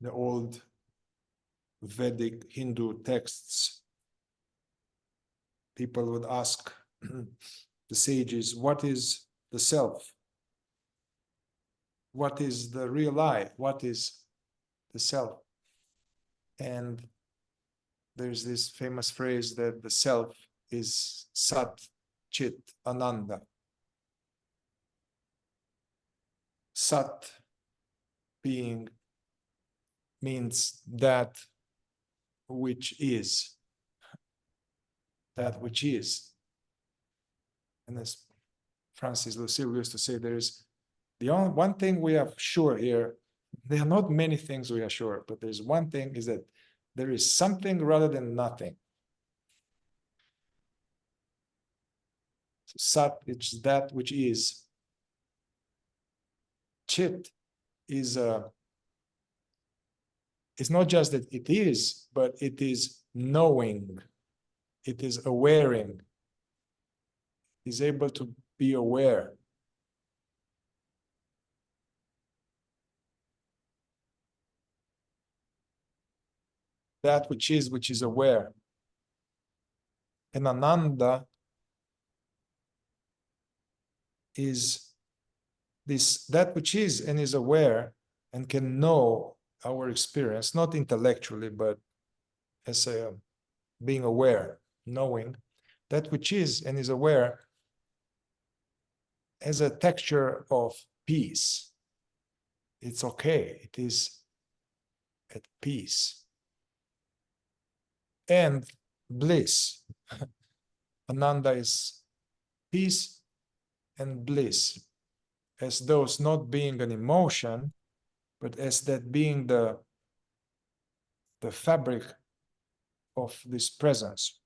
the old Vedic Hindu texts, people would ask the sages, what is the self? What is the real I? What is the self? And there's this famous phrase that the self is Sat, Chit, Ananda. Sat being means that which is. That which is. And as Francis Lucille used to say, there is the only one thing we are sure here. There are not many things we are sure, but there's one thing, is that there is something rather than nothing. So Sat, it's that which is. Chit is it's not just that it is, but it is knowing. It is awareing. Is able to be aware. That which is aware. And Ananda is this, that which is and is aware and can know our experience, not intellectually, but as a being aware, knowing that which is and is aware as a texture of peace. It's okay, it is at peace. And bliss. Ananda is peace and bliss, as those not being an emotion, but as that being the fabric of this presence.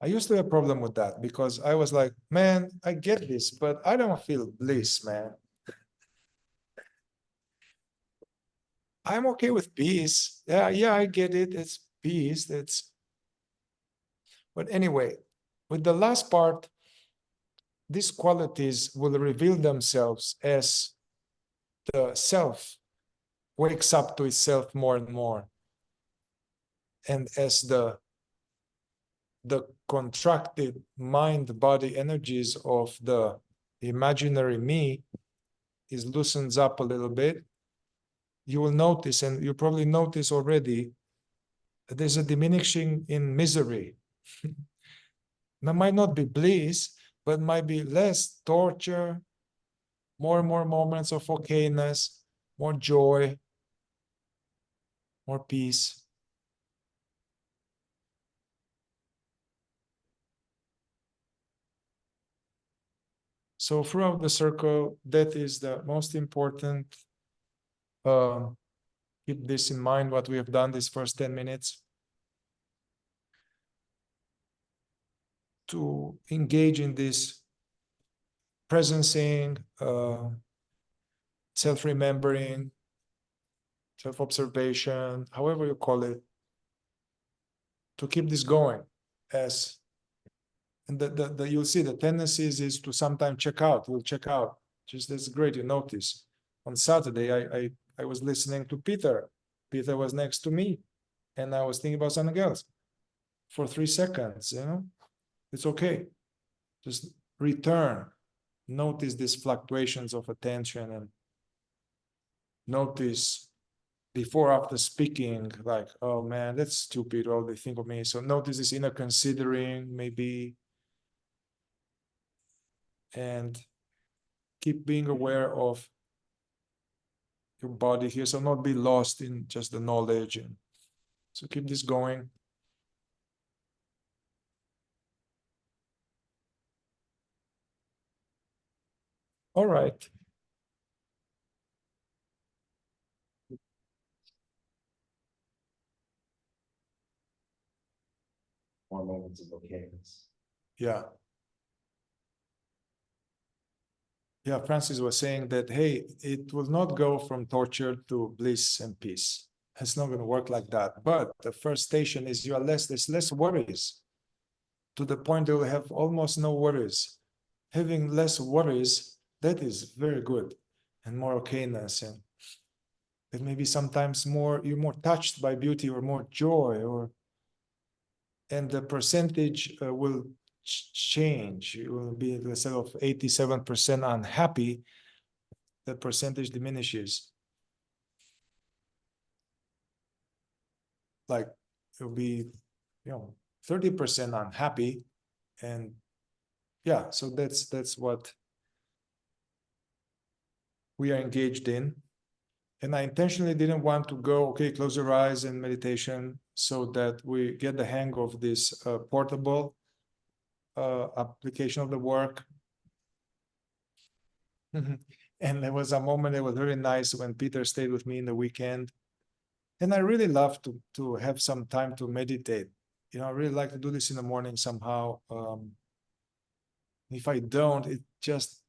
I used to have a problem with that because I was like, man, I get this, but I don't feel bliss, man. I'm okay with peace. Yeah, I get it. It's peace. But anyway, with the last part, these qualities will reveal themselves as the self wakes up to itself more and more. And as the contracted mind-body energies of the imaginary me is loosens up a little bit, you will notice, and you probably notice already, that there's a diminishing in misery. There might not be bliss, but might be less torture, more and more moments of okayness, more joy, more peace. So throughout the circle, that is the most important. Keep this in mind, what we have done these first 10 minutes. To engage in this presencing, self-remembering, self-observation, however you call it, to keep this going. And you'll see the tendencies is to sometimes check out. We'll check out. Just that's great. You notice. On Saturday, I was listening to Peter. Peter was next to me, and I was thinking about something else for 3 seconds. You know, it's okay. Just return. Notice these fluctuations of attention and notice before, after speaking, like, oh man, that's stupid. All they think of me. So notice this inner considering, maybe, and keep being aware of your body here. So not be lost in just the knowledge. And so keep this going. All right. More moments of okayness. Yeah. Yeah, Francis was saying that, hey, it will not go from torture to bliss and peace. It's not going to work like that. But the first station is there's less worries, to the point that we have almost no worries. Having less worries That is very good, and more okayness, and that maybe sometimes more you're more touched by beauty or more joy, or and the percentage will change. You will be, instead of 87% unhappy, the percentage diminishes. Like it'll be, 30% unhappy, and yeah, so that's what we are engaged in. And I intentionally didn't want to go, okay, close your eyes and meditation, so that we get the hang of this portable application of the work. And there was a moment that was very nice when Peter stayed with me in the weekend. And I really love to have some time to meditate. I really like to do this in the morning somehow. If I don't, it just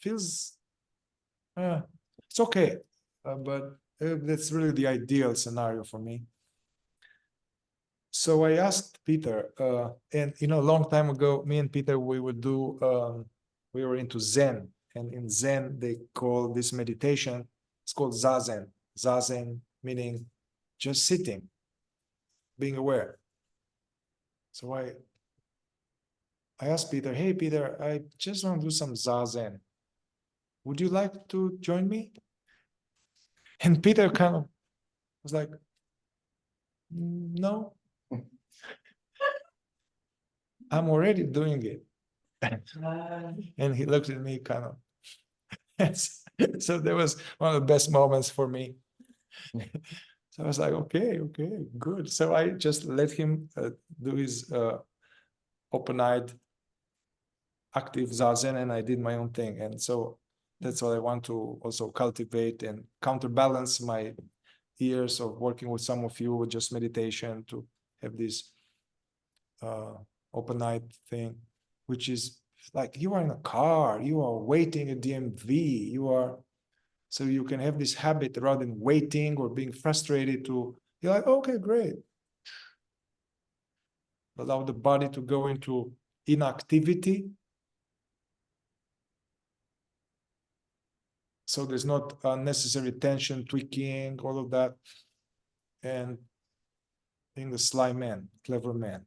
feels, it's okay. But that's really the ideal scenario for me. So I asked Peter, and a long time ago, me and Peter, we would do, we were into Zen. And in Zen, they call this meditation, it's called Zazen. Zazen meaning just sitting, being aware. So I asked Peter, hey, Peter, I just want to do some Zazen. Would you like to join me? And Peter kind of was like, no, I'm already doing it. And he looked at me kind of. So that was one of the best moments for me. So I was like, okay, good. So I just let him do his open-eyed active Zazen, and I did my own thing. And so that's what I want to also cultivate and counterbalance my years of working with some of you with just meditation, to have this open-eyed thing, which is like you are in a car, you are waiting at DMV, so you can have this habit rather than waiting or being frustrated you're like, okay, great. Allow the body to go into inactivity. So there's not unnecessary tension, tweaking, all of that. And being the sly man, clever man.